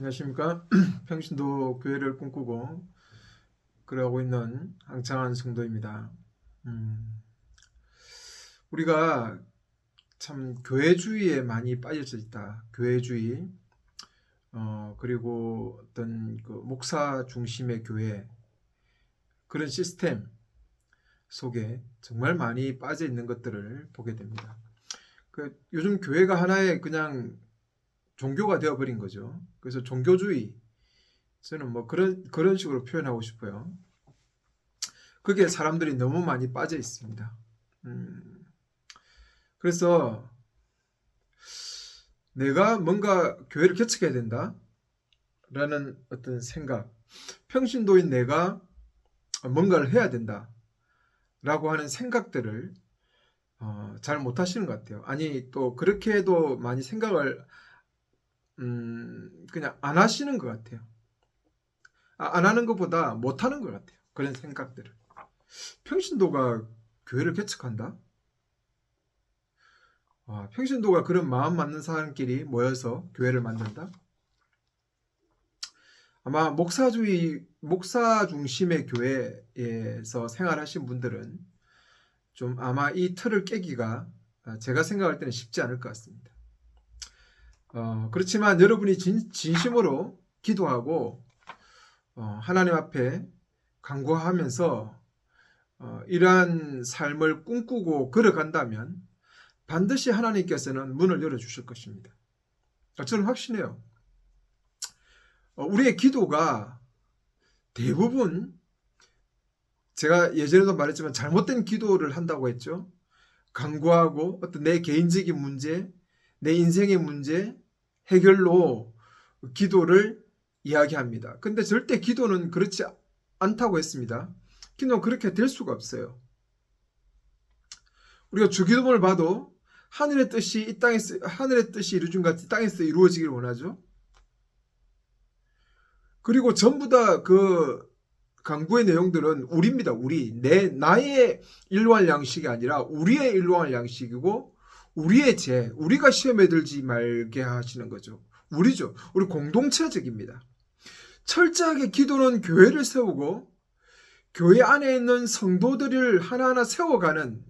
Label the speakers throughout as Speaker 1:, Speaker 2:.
Speaker 1: 안녕하십니까. 평신도 교회를 꿈꾸고 그러고 있는 항창한 성도입니다. 우리가 참 교회주의에 많이 빠져져 있다. 교회주의, 그리고 어떤 그 목사 중심의 교회, 그런 시스템 속에 정말 많이 빠져 있는 것들을 보게 됩니다. 요즘 교회가 하나의 그냥 종교가 되어버린 거죠. 그래서 종교주의, 저는 뭐 그런 식으로 표현하고 싶어요. 그게 사람들이 너무 많이 빠져 있습니다. 그래서 내가 뭔가 교회를 개척해야 된다 라는 어떤 생각, 평신도인 내가 뭔가를 해야 된다 라고 하는 생각들을 잘 못하시는 것 같아요. 아니, 또 그렇게 해도 많이 생각을 그냥 안 하시는 것 같아요. 안 하는 것보다 못하는 것 같아요. 그런 생각들을. 평신도가 교회를 개척한다? 평신도가 그런 마음 맞는 사람끼리 모여서 교회를 만든다? 아마 목사 중심의 교회에서 생활하신 분들은 좀 아마 이 틀을 깨기가 제가 생각할 때는 쉽지 않을 것 같습니다. 그렇지만 여러분이 진심으로 기도하고 하나님 앞에 간구하면서 이러한 삶을 꿈꾸고 걸어간다면 반드시 하나님께서는 문을 열어주실 것입니다. 저는 확신해요. 우리의 기도가 대부분, 제가 예전에도 말했지만 잘못된 기도를 한다고 했죠. 간구하고 어떤 내 개인적인 문제, 내 인생의 문제 해결로 기도를 이야기합니다. 근데 절대 기도는 그렇지 않다고 했습니다. 기도는 그렇게 될 수가 없어요. 우리가 주기도문을 봐도 하늘의 뜻이 이루어진 같이 땅에서 이루어지기를 원하죠. 그리고 전부 다 그 강구의 내용들은 우리입니다. 나의 일용할 양식이 아니라 우리의 일용할 양식이고 우리의 우리가 시험에 들지 말게 하시는 거죠. 우리죠. 우리 공동체적입니다. 철저하게 기도는 교회를 세우고 교회 안에 있는 성도들을 하나하나 세워가는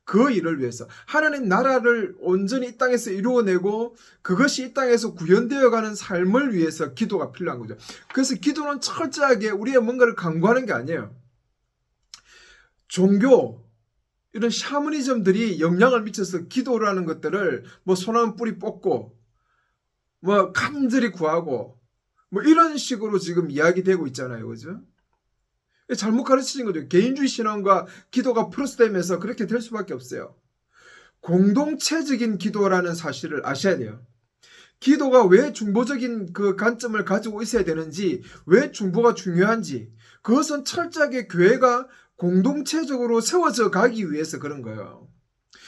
Speaker 1: 그 일을 위해서, 하나님 나라를 온전히 이 땅에서 이루어내고 그것이 이 땅에서 구현되어가는 삶을 위해서 기도가 필요한 거죠. 그래서 기도는 철저하게 우리의 뭔가를 강구하는 게 아니에요. 종교, 이런 샤머니즘들이 영향을 미쳐서 기도라는 것들을 뭐 소나무 뿌리 뽑고 뭐 간절히 구하고 뭐 이런 식으로 지금 이야기되고 있잖아요. 그죠? 잘못 가르치신 거죠. 개인주의 신앙과 기도가 플러스되면서 그렇게 될 수밖에 없어요. 공동체적인 기도라는 사실을 아셔야 돼요. 기도가 왜 중보적인 그 관점을 가지고 있어야 되는지, 왜 중보가 중요한지, 그것은 철저하게 교회가 공동체적으로 세워져 가기 위해서 그런 거예요.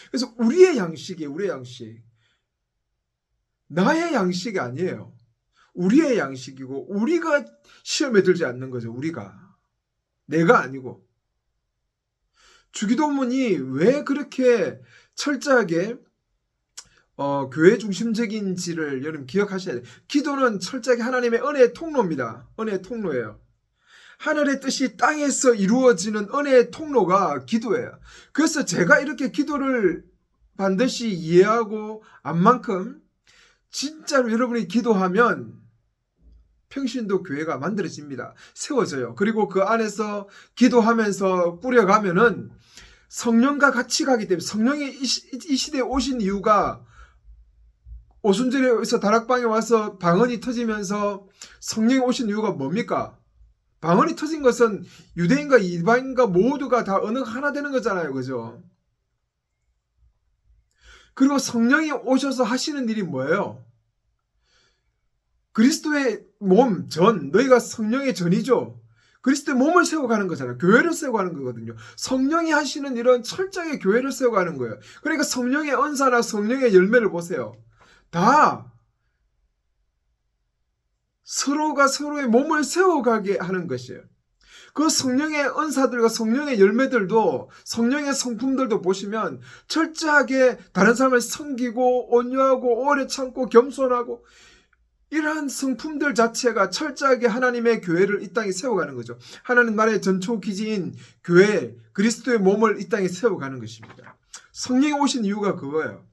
Speaker 1: 그래서 우리의 양식이에요. 우리의 양식. 나의 양식이 아니에요. 우리의 양식이고 우리가 시험에 들지 않는 거죠. 내가 아니고. 주기도문이 왜 그렇게 철저하게 교회 중심적인지를 여러분 기억하셔야 돼요. 기도는 철저하게 하나님의 은혜의 통로입니다. 은혜의 통로예요. 하늘의 뜻이 땅에서 이루어지는 은혜의 통로가 기도예요. 그래서 제가 이렇게 기도를 반드시 이해하고 안 만큼 진짜로 여러분이 기도하면 평신도 교회가 만들어집니다. 세워져요. 그리고 그 안에서 기도하면서 꾸려가면은 성령과 같이 가기 때문에, 성령이 이 시대에 오신 이유가, 오순절에서 다락방에 와서 방언이 터지면서 성령이 오신 이유가 뭡니까? 방언이 터진 것은 유대인과 이방인과 모두가 다 언어가 하나 되는 거잖아요. 그죠? 그리고 성령이 오셔서 하시는 일이 뭐예요? 그리스도의 몸, 너희가 성령의 전이죠. 그리스도의 몸을 세워가는 거잖아요. 교회를 세워가는 거거든요. 성령이 하시는 일은 철저하게 교회를 세워가는 거예요. 그러니까 성령의 은사나 성령의 열매를 보세요. 다 서로가 서로의 몸을 세워가게 하는 것이에요. 그 성령의 은사들과 성령의 열매들도, 성령의 성품들도 보시면 철저하게 다른 사람을 섬기고 온유하고 오래 참고 겸손하고 이러한 성품들 자체가 철저하게 하나님의 교회를 이 땅에 세워가는 거죠. 하나님 나라의 전초 기지인 교회, 그리스도의 몸을 이 땅에 세워가는 것입니다. 성령이 오신 이유가 그거예요.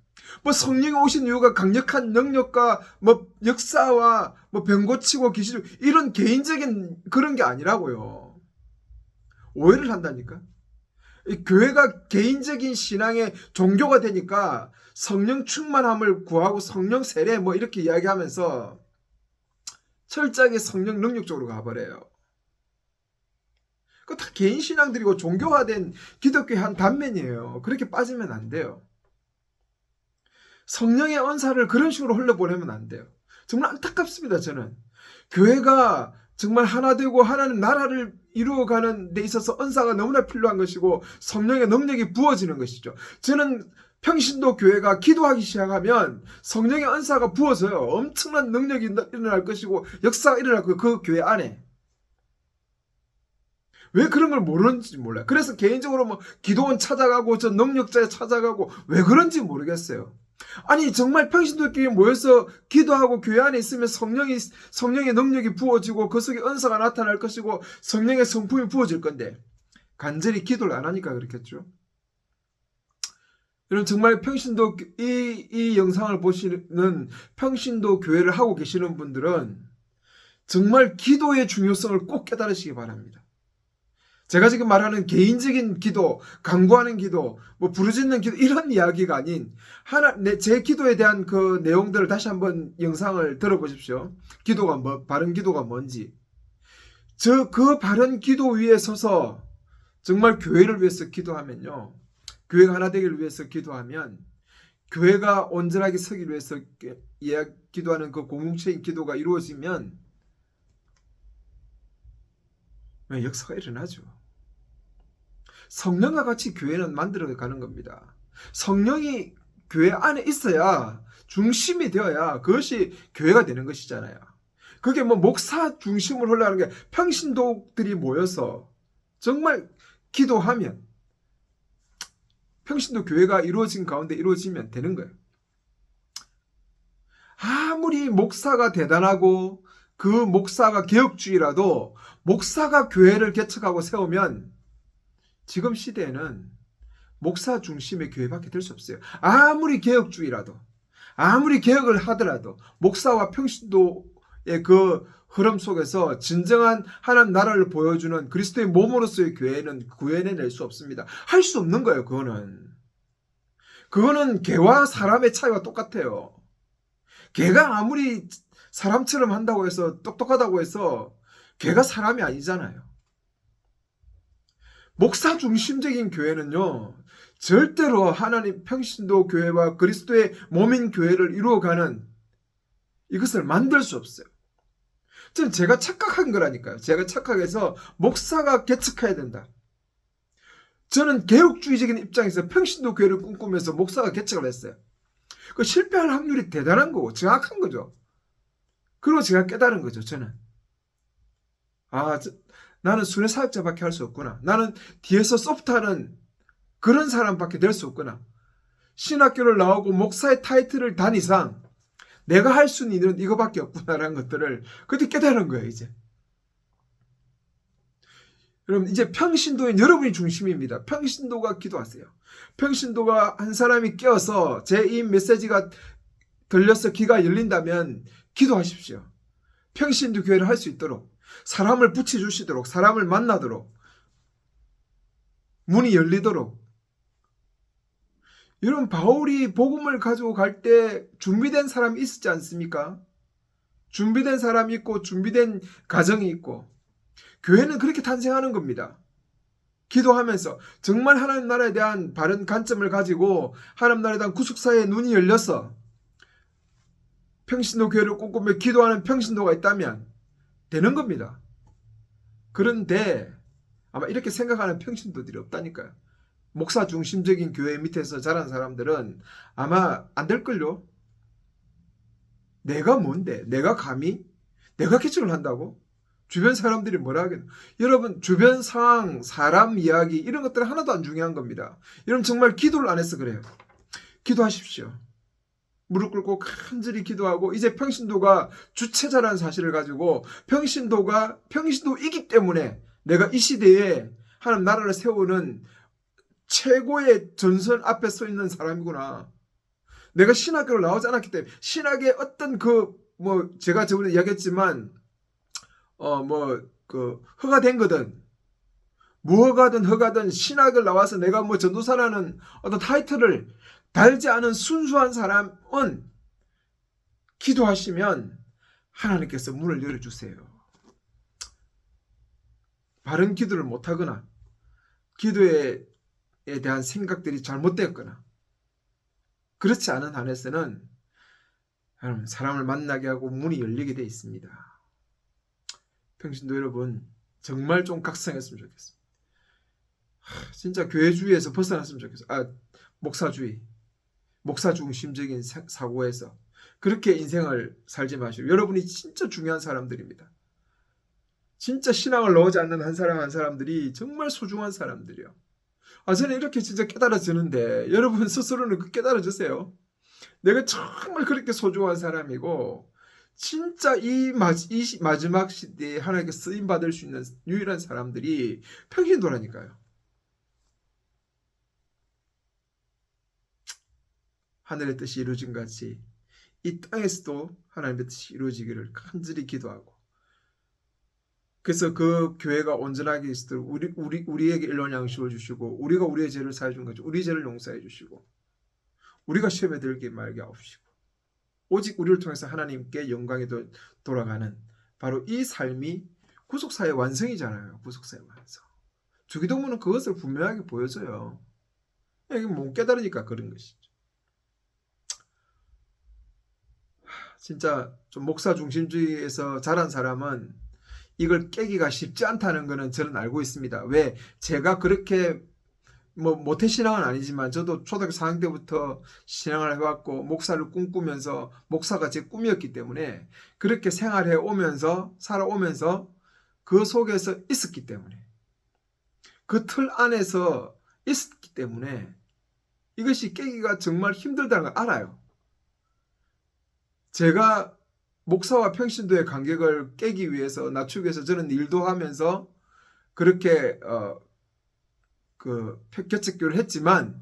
Speaker 1: 뭐 성령이 오신 이유가 강력한 능력과 뭐 역사와 뭐 병 고치고 귀신 이런 개인적인 그런 게 아니라고요. 오해를 한다니까. 이 교회가 개인적인 신앙의 종교가 되니까 성령 충만함을 구하고 성령 세례 뭐 이렇게 이야기하면서 철저하게 성령 능력 쪽으로 가버려요. 그거 다 개인 신앙들이고 종교화된 기독교의 한 단면이에요. 그렇게 빠지면 안 돼요. 성령의 은사를 그런 식으로 흘려보내면 안 돼요. 정말 안타깝습니다. 저는 교회가 정말 하나 되고 하나님 나라를 이루어가는 데 있어서 은사가 너무나 필요한 것이고 성령의 능력이 부어지는 것이죠. 저는 평신도 교회가 기도하기 시작하면 성령의 은사가 부어져요. 엄청난 능력이 일어날 것이고 역사가 일어날 거예요. 그 교회 안에. 왜 그런 걸 모르는지 몰라요. 그래서 개인적으로 뭐 기도원 찾아가고 저 능력자 찾아가고 왜 그런지 모르겠어요. 아니 정말 평신도끼리 모여서 기도하고 교회 안에 있으면 성령의 능력이 부어지고 그 속에 은사가 나타날 것이고 성령의 성품이 부어질 건데 간절히 기도를 안 하니까 그렇겠죠. 여러분 정말 평신도 이 영상을 보시는 평신도 교회를 하고 계시는 분들은 정말 기도의 중요성을 꼭 깨달으시기 바랍니다. 제가 지금 말하는 개인적인 기도, 간구하는 기도, 뭐 부르짖는 기도 이런 이야기가 아닌 제 기도에 대한 그 내용들을 다시 한번 영상을 들어보십시오. 바른 기도가 뭔지. 그 바른 기도 위에 서서 정말 교회를 위해서 기도하면요. 교회가 하나 되기를 위해서 기도하면 교회가 온전하게 서기를 위해서 기도하는 그 공동체인 기도가 이루어지면 역사가 일어나죠. 성령과 같이 교회는 만들어가는 겁니다. 성령이 교회 안에 있어야 중심이 되어야 그것이 교회가 되는 것이잖아요. 그게 뭐 목사 중심으로 흘러가는 게 평신도들이 모여서 정말 기도하면 평신도 교회가 이루어진 가운데 이루어지면 되는 거예요. 아무리 목사가 대단하고 그 목사가 개혁주의라도 목사가 교회를 개척하고 세우면 지금 시대에는 목사 중심의 교회밖에 될 수 없어요. 아무리 개혁주의라도 아무리 개혁을 하더라도 목사와 평신도의 그 흐름 속에서 진정한 하나님 나라를 보여주는 그리스도의 몸으로서의 교회는 구해낼 수 없습니다. 할 수 없는 거예요. 그거는 개와 사람의 차이와 똑같아요. 개가 아무리 사람처럼 한다고 해서 똑똑하다고 해서 개가 사람이 아니잖아요. 목사 중심적인 교회는요. 절대로 하나님 평신도 교회와 그리스도의 몸인 교회를 이루어가는 이것을 만들 수 없어요. 저는 제가 착각한 거라니까요. 제가 착각해서 목사가 개척해야 된다. 저는 개혁주의적인 입장에서 평신도 교회를 꿈꾸면서 목사가 개척을 했어요. 그 실패할 확률이 대단한 거고 정확한 거죠. 그리고 제가 깨달은 거죠. 저는 나는 순회 사역자밖에 할 수 없구나. 나는 뒤에서 소프트하는 그런 사람밖에 될 수 없구나. 신학교를 나오고 목사의 타이틀을 단 이상 내가 할 수 있는 이거밖에 없구나라는 것들을 그때 깨달은 거예요. 이제 여러분 이제 평신도인 여러분이 중심입니다. 평신도가 기도하세요. 평신도가 한 사람이 깨어서 제 이 메시지가 들려서 귀가 열린다면 기도하십시오. 평신도 교회를 할 수 있도록 사람을 붙여주시도록 사람을 만나도록 문이 열리도록. 여러분 바울이 복음을 가지고 갈 때 준비된 사람이 있었지 않습니까? 준비된 사람이 있고 준비된 가정이 있고 교회는 그렇게 탄생하는 겁니다. 기도하면서 정말 하나님 나라에 대한 바른 관점을 가지고 하나님 나라에 대한 구속사의 눈이 열려서 평신도 교회를 꿈꾸며 기도하는 평신도가 있다면 되는 겁니다. 그런데 아마 이렇게 생각하는 평신도들이 없다니까요. 목사 중심적인 교회 밑에서 자란 사람들은 아마 안 될걸요. 내가 뭔데? 내가 감히? 내가 개척을 한다고? 주변 사람들이 뭐라 하겠노? 여러분 주변 상황, 사람 이야기 이런 것들은 하나도 안 중요한 겁니다. 여러분 정말 기도를 안 해서 그래요. 기도하십시오. 무릎 꿇고 간절히 기도하고 이제 평신도가 주체자라는 사실을 가지고 평신도이기 때문에 내가 이 시대에 하나님 나라를 세우는 최고의 전선 앞에 서 있는 사람이구나. 내가 신학교를 나오지 않았기 때문에 신학의 어떤 제가 저번에 이야기했지만 허가된 거든 무허가든 허가든 신학을 나와서 내가 전도사라는 어떤 타이틀을 달지 않은 순수한 사람은 기도하시면 하나님께서 문을 열어주세요. 바른 기도를 못하거나 기도에 대한 생각들이 잘못되었거나 그렇지 않은 한에서는 사람을 만나게 하고 문이 열리게 되어 있습니다. 평신도 여러분 정말 좀 각성했으면 좋겠습니다. 진짜 교회주의에서 벗어났으면 좋겠어요. 목사주의, 목사 중심적인 사고에서 그렇게 인생을 살지 마시고 여러분이 진짜 중요한 사람들입니다. 진짜 신앙을 넣지 않는 한 사람들이 정말 소중한 사람들이요. 저는 이렇게 진짜 깨달아지는데 여러분 스스로는 깨달아주세요. 내가 정말 그렇게 소중한 사람이고 진짜 이 마지막 시대에 하나님께 쓰임받을 수 있는 유일한 사람들이 평신도라니까요. 하늘의 뜻이 이루어진 같이 이 땅에서도 하나님의 뜻이 이루어지기를 간절히 기도하고 그래서 그 교회가 온전하게 있도록 우리에게 일론 양식을 주시고 우리가 우리의 죄를 사해 준 거죠. 우리 죄를 용서해 주시고 우리가 시험에 들게 말게 하옵시고 오직 우리를 통해서 하나님께 영광이 돌아가는 바로 이 삶이 구속사의 완성이잖아요. 구속사의 완성. 주기도문은 그것을 분명하게 보여줘요. 이게 못 깨달으니까 그런 것이죠. 진짜 좀 목사 중심주의에서 자란 사람은 이걸 깨기가 쉽지 않다는 것은 저는 알고 있습니다. 왜? 제가 그렇게 모태신앙은 아니지만 저도 초등학교 4학년 때부터 신앙을 해왔고 목사를 꿈꾸면서 목사가 제 꿈이었기 때문에 그렇게 생활해 오면서 살아오면서 그 속에서 있었기 때문에 그 틀 안에서 있었기 때문에 이것이 깨기가 정말 힘들다는 걸 알아요. 제가 목사와 평신도의 간격을 깨기 위해서 낮추기 위해서 저는 일도 하면서 그렇게 교책교를 했지만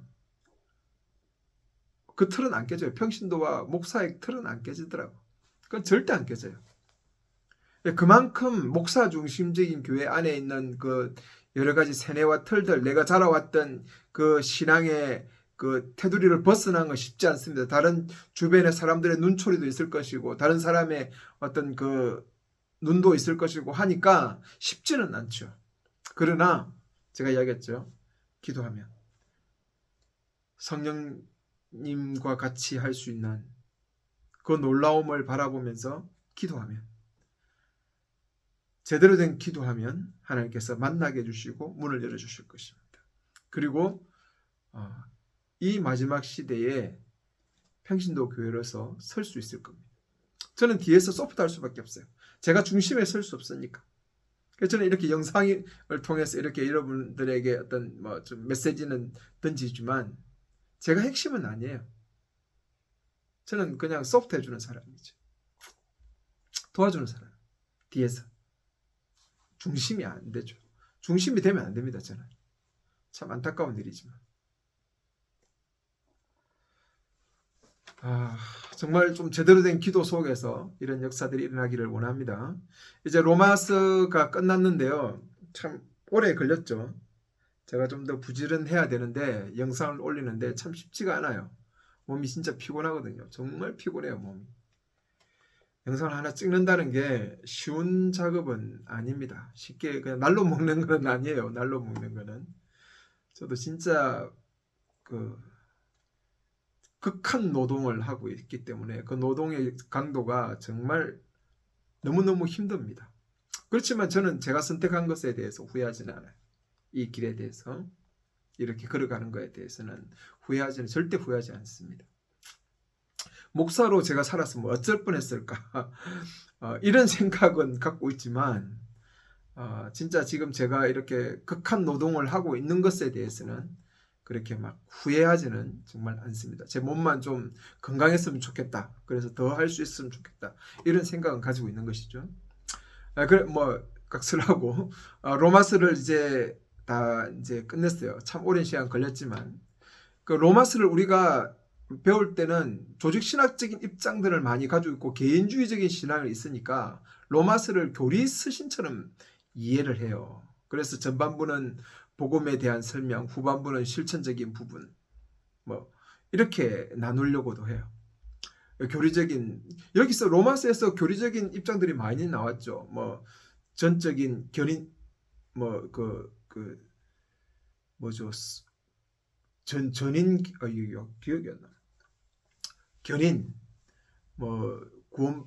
Speaker 1: 그 틀은 안 깨져요. 평신도와 목사의 틀은 안 깨지더라고. 그건 절대 안 깨져요. 그만큼 목사 중심적인 교회 안에 있는 그 여러 가지 세뇌와 틀들, 내가 자라왔던 그 신앙의 그 테두리를 벗어나는 건 쉽지 않습니다. 다른 주변의 사람들의 눈초리도 있을 것이고 다른 사람의 어떤 그 눈도 있을 것이고 하니까 쉽지는 않죠. 그러나 제가 이야기했죠. 기도하면 성령님과 같이 할 수 있는 그 놀라움을 바라보면서 기도하면 제대로 된 기도하면 하나님께서 만나게 해주시고 문을 열어주실 것입니다. 그리고 이 마지막 시대에 평신도 교회로서 설 수 있을 겁니다. 저는 뒤에서 소프트할 수밖에 없어요. 제가 중심에 설 수 없으니까. 그래서 저는 이렇게 영상을 통해서 이렇게 여러분들에게 어떤 좀 메시지는 던지지만 제가 핵심은 아니에요. 저는 그냥 소프트 해주는 사람이죠. 도와주는 사람. 뒤에서. 중심이 안 되죠. 중심이 되면 안 됩니다. 저는. 참 안타까운 일이지만. 정말 좀 제대로 된 기도 속에서 이런 역사들이 일어나기를 원합니다. 이제 로마서가 끝났는데요. 참 오래 걸렸죠. 제가 좀 더 부지런해야 되는데 영상을 올리는데 참 쉽지가 않아요. 몸이 진짜 피곤하거든요. 정말 피곤해요, 몸이. 영상을 하나 찍는다는 게 쉬운 작업은 아닙니다. 쉽게 그냥 날로 먹는 건 아니에요. 날로 먹는 거는. 저도 진짜 극한 노동을 하고 있기 때문에 그 노동의 강도가 정말 너무너무 힘듭니다. 그렇지만 저는 제가 선택한 것에 대해서 후회하지는 않아요. 이 길에 대해서 이렇게 걸어가는 것에 대해서는 절대 후회하지 않습니다. 목사로 제가 살았으면 어쩔 뻔했을까 이런 생각은 갖고 있지만 진짜 지금 제가 이렇게 극한 노동을 하고 있는 것에 대해서는 그렇게 막 후회하지는 정말 않습니다. 제 몸만 좀 건강했으면 좋겠다. 그래서 더 할 수 있으면 좋겠다. 이런 생각은 가지고 있는 것이죠. 그래 뭐 각설하고 로마서를 이제 다 이제 끝냈어요. 참 오랜 시간 걸렸지만 그 로마서를 우리가 배울 때는 조직 신학적인 입장들을 많이 가지고 있고 개인주의적인 신앙이 있으니까 로마서를 교리 서신처럼 이해를 해요. 그래서 전반부는 복음에 대한 설명, 후반부는 실천적인 부분, 뭐 이렇게 나누려고도 해요. 교리적인 여기서 로마서에서 교리적인 입장들이 많이 나왔죠. 뭐 전적인 견인, 뭐 뭐죠? 전인 기억이 안 나. 견인, 뭐 구원,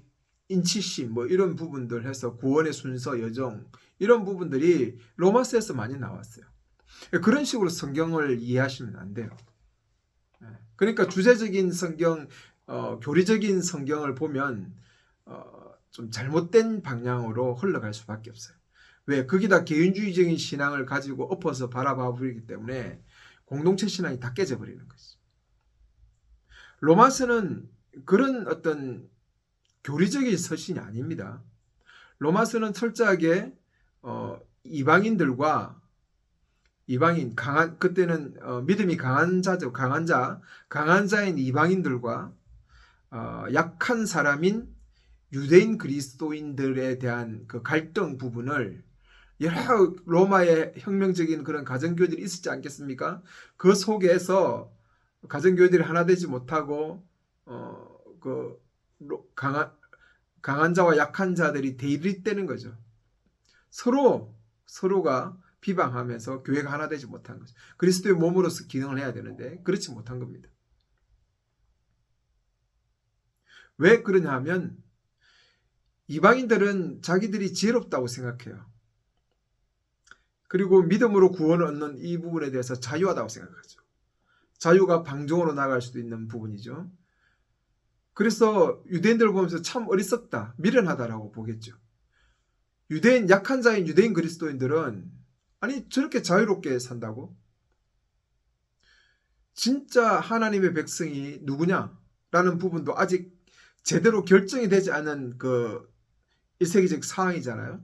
Speaker 1: 인치심, 뭐 이런 부분들 해서 구원의 순서, 여정 이런 부분들이 로마서에서 많이 나왔어요. 그런 식으로 성경을 이해하시면 안 돼요. 그러니까 주제적인 성경, 교리적인 성경을 보면 좀 잘못된 방향으로 흘러갈 수밖에 없어요. 왜? 거기다 개인주의적인 신앙을 가지고 엎어서 바라봐 버리기 때문에 공동체 신앙이 다 깨져버리는 거죠. 로마서는 그런 어떤 교리적인 서신이 아닙니다. 로마서는 철저하게 이방인들과 이방인 강한 그때는 믿음이 강한 자죠. 강한 자인 이방인들과 약한 사람인 유대인 그리스도인들에 대한 그 갈등 부분을 여러 로마의 혁명적인 그런 가정교회들이 있었지 않겠습니까? 그 속에서 가정교회들이 하나 되지 못하고 강한 자와 약한 자들이 대립되는 거죠. 서로가 비방하면서 교회가 하나 되지 못한 거죠. 그리스도의 몸으로서 기능을 해야 되는데 그렇지 못한 겁니다. 왜 그러냐 하면 이방인들은 자기들이 지혜롭다고 생각해요. 그리고 믿음으로 구원을 얻는 이 부분에 대해서 자유하다고 생각하죠. 자유가 방종으로 나갈 수도 있는 부분이죠. 그래서 유대인들을 보면서 참 어리석다, 미련하다라고 보겠죠. 약한 자인 유대인 그리스도인들은 아니 저렇게 자유롭게 산다고? 진짜 하나님의 백성이 누구냐라는 부분도 아직 제대로 결정이 되지 않은 그 1세기적 상황이잖아요.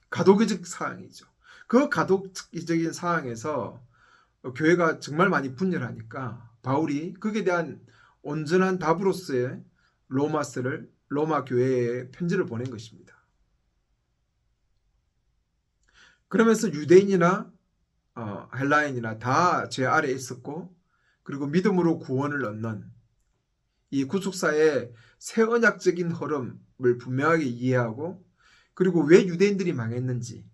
Speaker 1: 가독기적 상황이죠. 그 가독기적인 상황에서 교회가 정말 많이 분열하니까 바울이 거기에 대한 온전한 답으로서의 로마서를 로마 교회에 편지를 보낸 것입니다. 그러면서 유대인이나 헬라인이나 다 죄 아래에 있었고 그리고 믿음으로 구원을 얻는 이 구속사의 새 언약적인 흐름을 분명하게 이해하고 그리고 왜 유대인들이 망했는지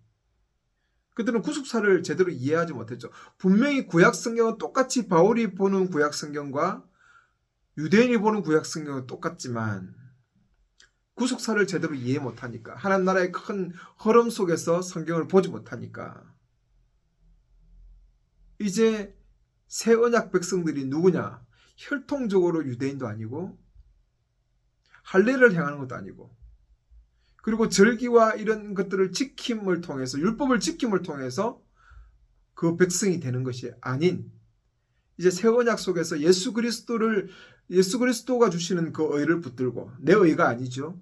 Speaker 1: 그들은 구속사를 제대로 이해하지 못했죠. 분명히 구약성경은 똑같이 바울이 보는 구약성경과 유대인이 보는 구약성경은 똑같지만 구속사를 제대로 이해 못하니까 하나님 나라의 큰 흐름 속에서 성경을 보지 못하니까 이제 새 언약 백성들이 누구냐? 혈통적으로 유대인도 아니고 할례를 행하는 것도 아니고 그리고 절기와 이런 것들을 지킴을 통해서 율법을 지킴을 통해서 그 백성이 되는 것이 아닌 이제 새 언약 속에서 예수 그리스도가 주시는 그 의를 붙들고 내 의가 아니죠.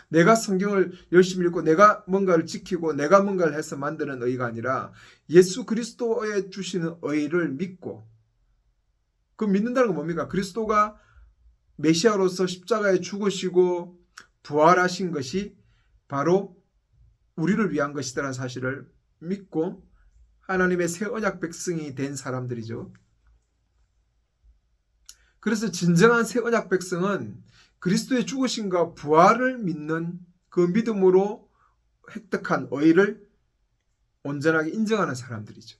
Speaker 1: 내가 성경을 열심히 읽고 내가 뭔가를 지키고 내가 뭔가를 해서 만드는 의가 아니라 예수 그리스도에 주시는 의를 믿고 그 믿는다는 건 뭡니까? 그리스도가 메시아로서 십자가에 죽으시고 부활하신 것이 바로 우리를 위한 것이라는 사실을 믿고 하나님의 새 언약 백성이 된 사람들이죠. 그래서 진정한 새 언약 백성은 그리스도의 죽으심과 부활을 믿는 그 믿음으로 획득한 의를 온전하게 인정하는 사람들이죠.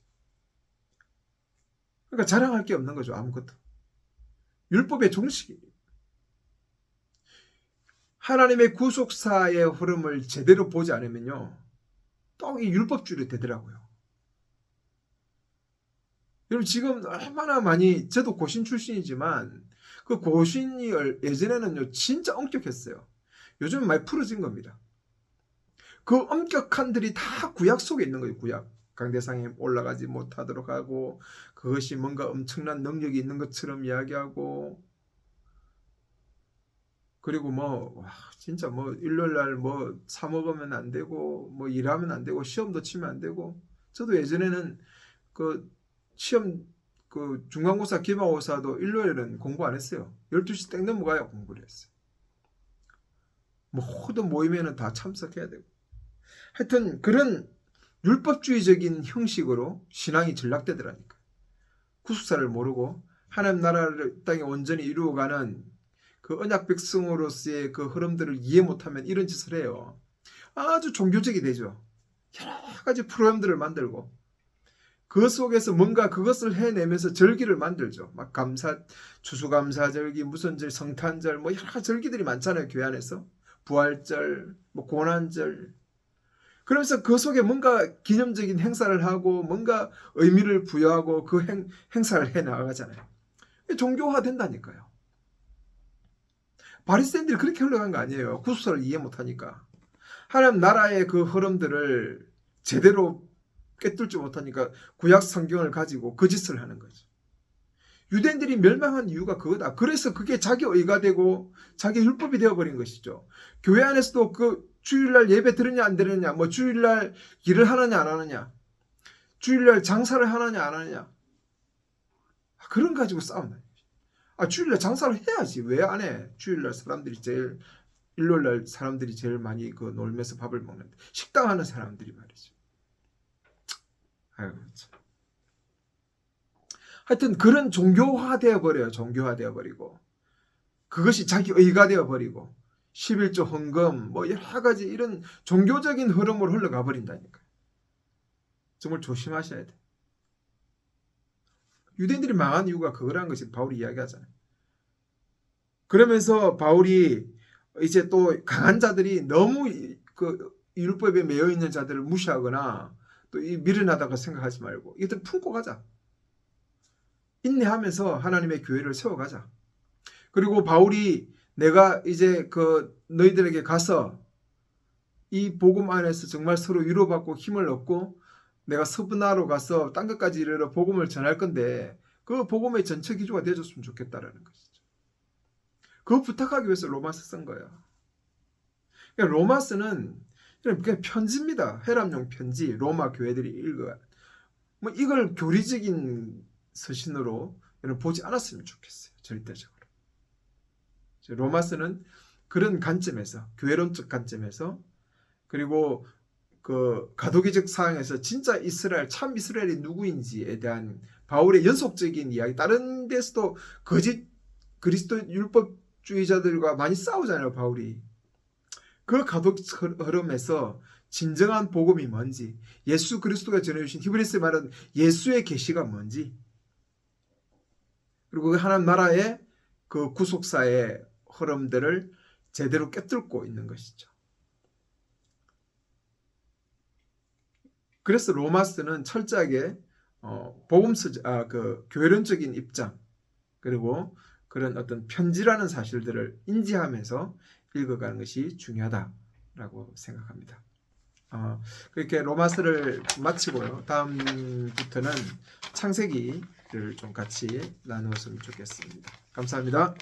Speaker 1: 그러니까 자랑할 게 없는 거죠. 아무것도. 율법의 종식이에요. 하나님의 구속사의 흐름을 제대로 보지 않으면요. 또 이 율법주의로 되더라고요. 여러분 지금 얼마나 많이 저도 고신 출신이지만 그 고신이 예전에는요 진짜 엄격했어요. 요즘은 많이 풀어진 겁니다. 그 엄격한들이 다 구약 속에 있는 거예요. 구약. 강대상에 올라가지 못하도록 하고 그것이 뭔가 엄청난 능력이 있는 것처럼 이야기하고 그리고 뭐 진짜 뭐 일요일날 뭐 사 먹으면 안 되고 뭐 일하면 안 되고 시험도 치면 안 되고 저도 예전에는 그 시험 그 중간고사 기말고사도 일요일에는 공부 안 했어요. 12시 땡 넘어가야 공부를 했어요. 모든 모임에는 다 참석해야 되고 하여튼 그런 율법주의적인 형식으로 신앙이 전락되더라니까. 구속사를 모르고 하나님 나라를 땅에 온전히 이루어가는 그 언약 백성으로서의 그 흐름들을 이해 못하면 이런 짓을 해요. 아주 종교적이 되죠. 여러 가지 프로그램들을 만들고 그 속에서 뭔가 그것을 해내면서 절기를 만들죠. 막 추수감사절기, 무슨 절, 성탄절, 뭐 여러 절기들이 많잖아요. 교회 안에서 부활절, 뭐 고난절. 그러면서 그 속에 뭔가 기념적인 행사를 하고 뭔가 의미를 부여하고 그 행사를 해 나가잖아요. 종교화 된다니까요. 바리새인들이 그렇게 흘러간 거 아니에요. 구속사를 이해 못하니까. 하나님 나라의 그 흐름들을 제대로 꿰뚫지 못하니까 구약 성경을 가지고 거짓을 하는 거죠. 유대인들이 멸망한 이유가 그거다. 그래서 그게 자기 의가 되고 자기 율법이 되어버린 것이죠. 교회 안에서도 그 주일날 예배 드느냐 안 드느냐, 뭐 주일날 일을 하느냐 안 하느냐, 주일날 장사를 하느냐 안 하느냐, 그런 가지고 싸운다. 주일날 장사를 해야지 왜 안 해? 주일날 사람들이 제일 일요일날 사람들이 제일 많이 그 놀면서 밥을 먹는데 식당 하는 사람들이 말이죠. 아유 참. 하여튼 그런 종교화되어 버려요. 종교화되어 버리고 그것이 자기 의가 되어 버리고 11조 헌금 뭐 여러 가지 이런 종교적인 흐름으로 흘러가 버린다니까요. 정말 조심하셔야 돼. 유대인들이 망한 이유가 그거라는 것이 바울이 이야기하잖아요. 그러면서 바울이 이제 또 강한 자들이 너무 그 율법에 매여 있는 자들을 무시하거나 또 미련하다고 생각하지 말고 이것들 품고 가자. 인내하면서 하나님의 교회를 세워가자. 그리고 바울이 내가 이제 그 너희들에게 가서 이 복음 안에서 정말 서로 위로받고 힘을 얻고 내가 서브나로 가서 땅 끝까지 이르러 복음을 전할 건데 그 복음의 전체 기조가 되어줬으면 좋겠다라는 것이죠. 그거 부탁하기 위해서 로마서 쓴 거예요. 그러니까 로마서는 그냥 편지입니다. 혈압용 편지. 로마 교회들이 읽어야. 뭐 이걸 교리적인 서신으로 보지 않았으면 좋겠어요. 절대적으로. 로마서는 그런 관점에서 교회론적 관점에서 그리고 그 가도기적 사항에서 진짜 이스라엘 참 이스라엘이 누구인지에 대한 바울의 연속적인 이야기. 다른 데서도 거짓 그리스도 율법주의자들과 많이 싸우잖아요. 바울이. 그 가도기적 흐름에서 진정한 복음이 뭔지 예수 그리스도가 전해주신 히브리서 말은 예수의 계시가 뭔지 그리고 하나님 나라의 그 구속사의 흐름들을 제대로 꿰뚫고 있는 것이죠. 그래서 로마서는 철저하게 그 교회론적인 입장 그리고 그런 어떤 편지라는 사실들을 인지하면서 읽어가는 것이 중요하다라고 생각합니다. 그렇게 로마서를 마치고요. 다음부터는 창세기를 좀 같이 나누었으면 좋겠습니다. 감사합니다.